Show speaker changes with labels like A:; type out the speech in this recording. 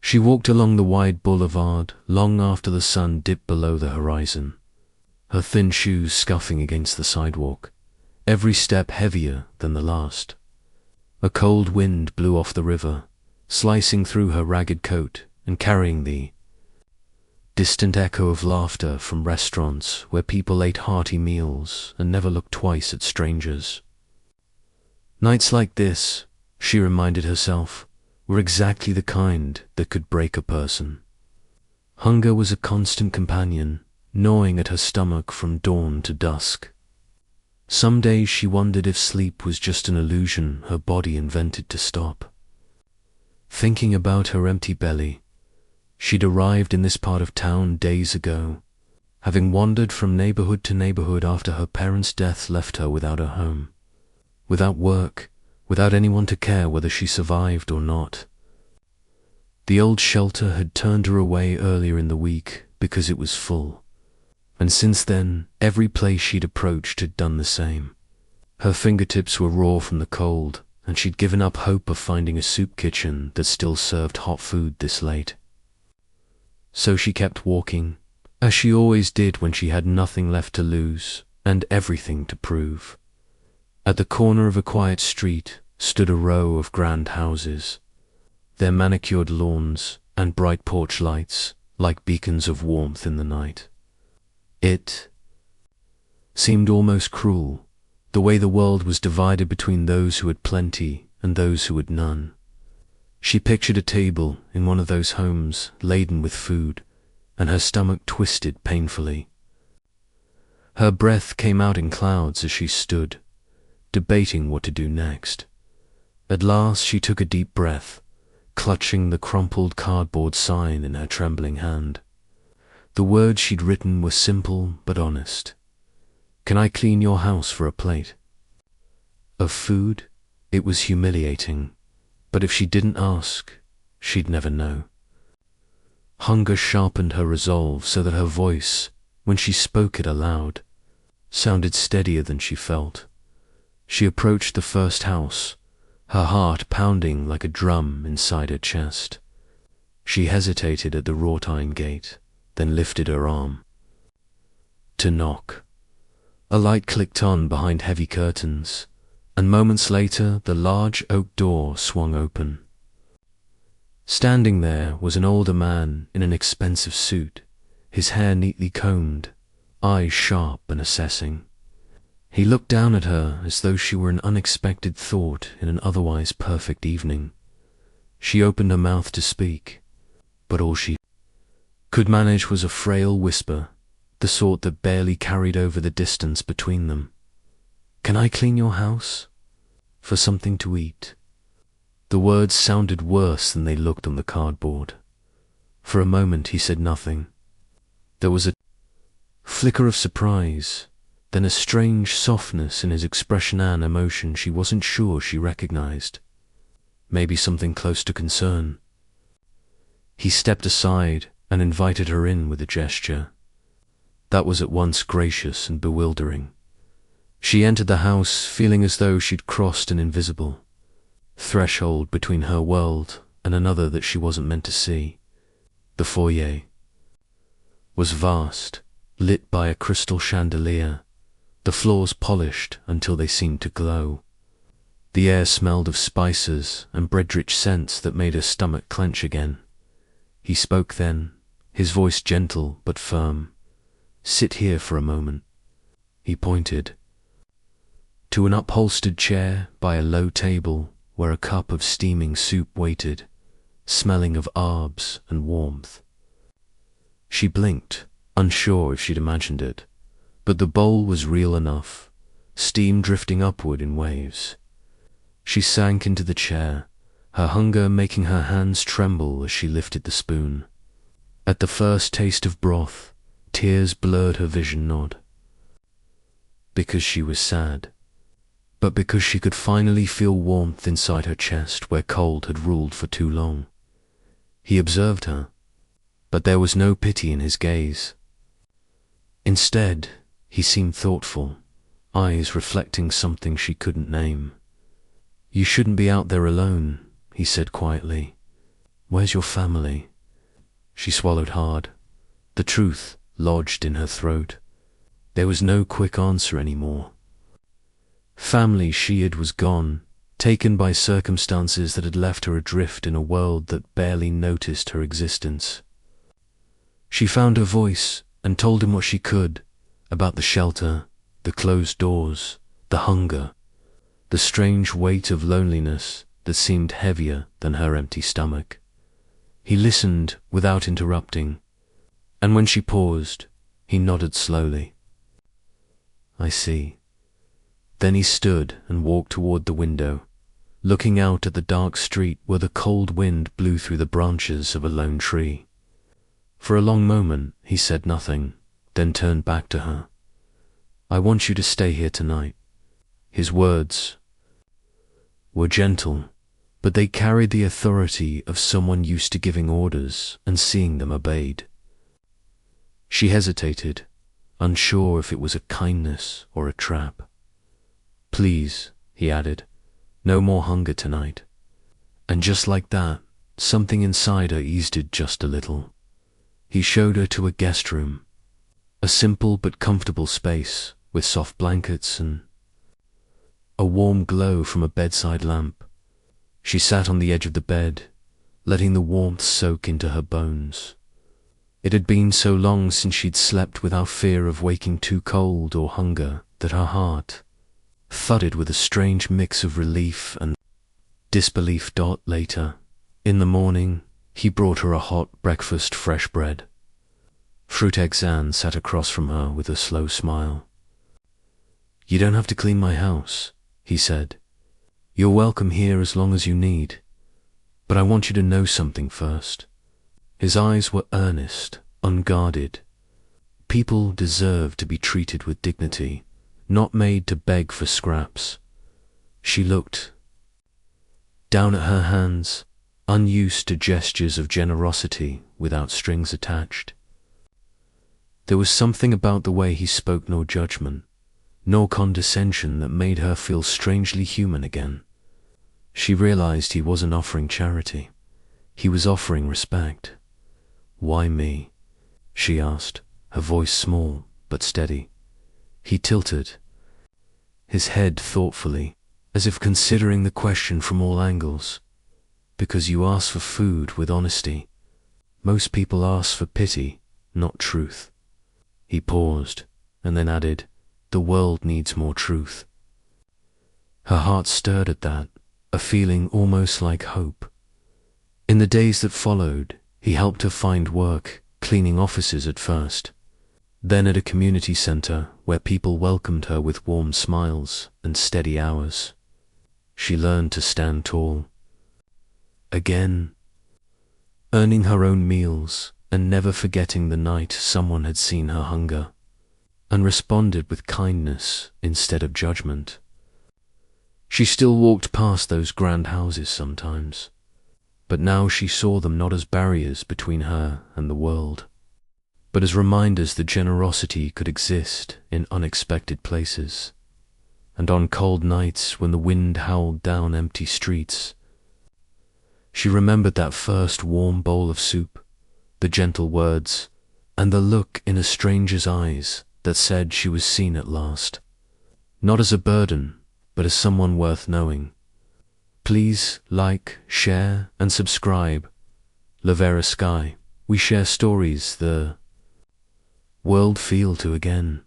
A: She walked along the wide boulevard long after the sun dipped below the horizon, her thin shoes scuffing against the sidewalk, every step heavier than the last. A cold wind blew off the river, slicing through her ragged coat and carrying the distant echo of laughter from restaurants where people ate hearty meals and never looked twice at strangers. Nights like this, she reminded herself, were exactly the kind that could break a person. Hunger was a constant companion, gnawing at her stomach from dawn to dusk. Some days she wondered if sleep was just an illusion her body invented to stop. Thinking about her empty belly, she'd arrived in this part of town days ago, having wandered from neighborhood to neighborhood after her parents' death left her without a home, without work, without anyone to care whether she survived or not. The old shelter had turned her away earlier in the week because it was full, and since then every place she'd approached had done the same. Her fingertips were raw from the cold, and she'd given up hope of finding a soup kitchen that still served hot food this late. So she kept walking, as she always did when she had nothing left to lose and everything to prove. At the corner of a quiet street stood a row of grand houses, their manicured lawns and bright porch lights like beacons of warmth in the night. It seemed almost cruel, the way the world was divided between those who had plenty and those who had none. She pictured a table in one of those homes laden with food, and her stomach twisted painfully. Her breath came out in clouds as she stood, debating what to do next. At last she took a deep breath, clutching the crumpled cardboard sign in her trembling hand. The words she'd written were simple but honest. "Can I clean your house for a plate?" Of food, it was humiliating, but if she didn't ask, she'd never know. Hunger sharpened her resolve so that her voice, when she spoke it aloud, sounded steadier than she felt. She approached the first house, her heart pounding like a drum inside her chest. She hesitated at the wrought iron gate, then lifted her arm to knock. A light clicked on behind heavy curtains, and moments later the large oak door swung open. Standing there was an older man in an expensive suit, his hair neatly combed, eyes sharp and assessing. He looked down at her as though she were an unexpected thought in an otherwise perfect evening. She opened her mouth to speak, but all she could manage was a frail whisper, the sort that barely carried over the distance between them. "Can I clean your house? For something to eat?" The words sounded worse than they looked on the cardboard. For a moment he said nothing. There was a flicker of surprise, then a strange softness in his expression and emotion she wasn't sure she recognized. Maybe something close to concern. He stepped aside and invited her in with a gesture. That was at once gracious and bewildering. She entered the house feeling as though she'd crossed an invisible threshold between her world and another that she wasn't meant to see. The foyer was vast, lit by a crystal chandelier, the floors polished until they seemed to glow. The air smelled of spices and bread-rich scents that made her stomach clench again. He spoke then, his voice gentle but firm. "Sit here for a moment." He pointed to an upholstered chair by a low table where a cup of steaming soup waited, smelling of herbs and warmth. She blinked, unsure if she'd imagined it, but the bowl was real enough, steam drifting upward in waves. She sank into the chair, her hunger making her hands tremble as she lifted the spoon. At the first taste of broth, tears blurred her vision not because she was sad, but because she could finally feel warmth inside her chest where cold had ruled for too long. He observed her, but there was no pity in his gaze. Instead, he seemed thoughtful, eyes reflecting something she couldn't name. "You shouldn't be out there alone," he said quietly. Where's your family? She swallowed hard. The truth lodged in her throat. There was no quick answer anymore. Family, she had, was gone, taken by circumstances that had left her adrift in a world that barely noticed her existence. She found her voice and told him what she could about the shelter, the closed doors, the hunger, the strange weight of loneliness that seemed heavier than her empty stomach. He listened without interrupting, and when she paused, he nodded slowly. I see. Then he stood and walked toward the window, looking out at the dark street where the cold wind blew through the branches of a lone tree. For a long moment he said nothing, then turned back to her. I want you to stay here tonight. His words were gentle, but they carried the authority of someone used to giving orders and seeing them obeyed. She hesitated, unsure if it was a kindness or a trap. Please, he added, no more hunger tonight. And just like that, something inside her eased it just a little. He showed her to a guest room, a simple but comfortable space with soft blankets and a warm glow from a bedside lamp. She sat on the edge of the bed, letting the warmth soak into her bones. It had been so long since she'd slept without fear of waking too cold or hunger that her heart thudded with a strange mix of relief and disbelief. Later, in the morning, he brought her a hot breakfast, fresh bread. Fruit eggs. Anne sat across from her with a slow smile. You don't have to clean my house, he said. You're welcome here as long as you need. But I want you to know something first. His eyes were earnest, unguarded. People deserve to be treated with dignity, not made to beg for scraps. She looked down at her hands, unused to gestures of generosity without strings attached. There was something about the way he spoke, no judgment, no condescension, that made her feel strangely human again. She realized he wasn't offering charity. He was offering respect. Why me? She asked, her voice small but steady. He tilted his head thoughtfully, as if considering the question from all angles. Because you ask for food with honesty. Most people ask for pity, not truth. He paused, and then added, the world needs more truth. Her heart stirred at that, a feeling almost like hope. In the days that followed, he helped her find work, cleaning offices at first, then at a community center where people welcomed her with warm smiles and steady hours. She learned to stand tall. Again, earning her own meals and never forgetting the night someone had seen her hunger and responded with kindness instead of judgment. She still walked past those grand houses sometimes, but now she saw them not as barriers between her and the world, but as reminders that generosity could exist in unexpected places. And on cold nights when the wind howled down empty streets, she remembered that first warm bowl of soup, the gentle words, and the look in a stranger's eyes that said she was seen at last, not as a burden, but as someone worth knowing. Please like, share, and subscribe. Lovera Sky. We share stories the world feel to again.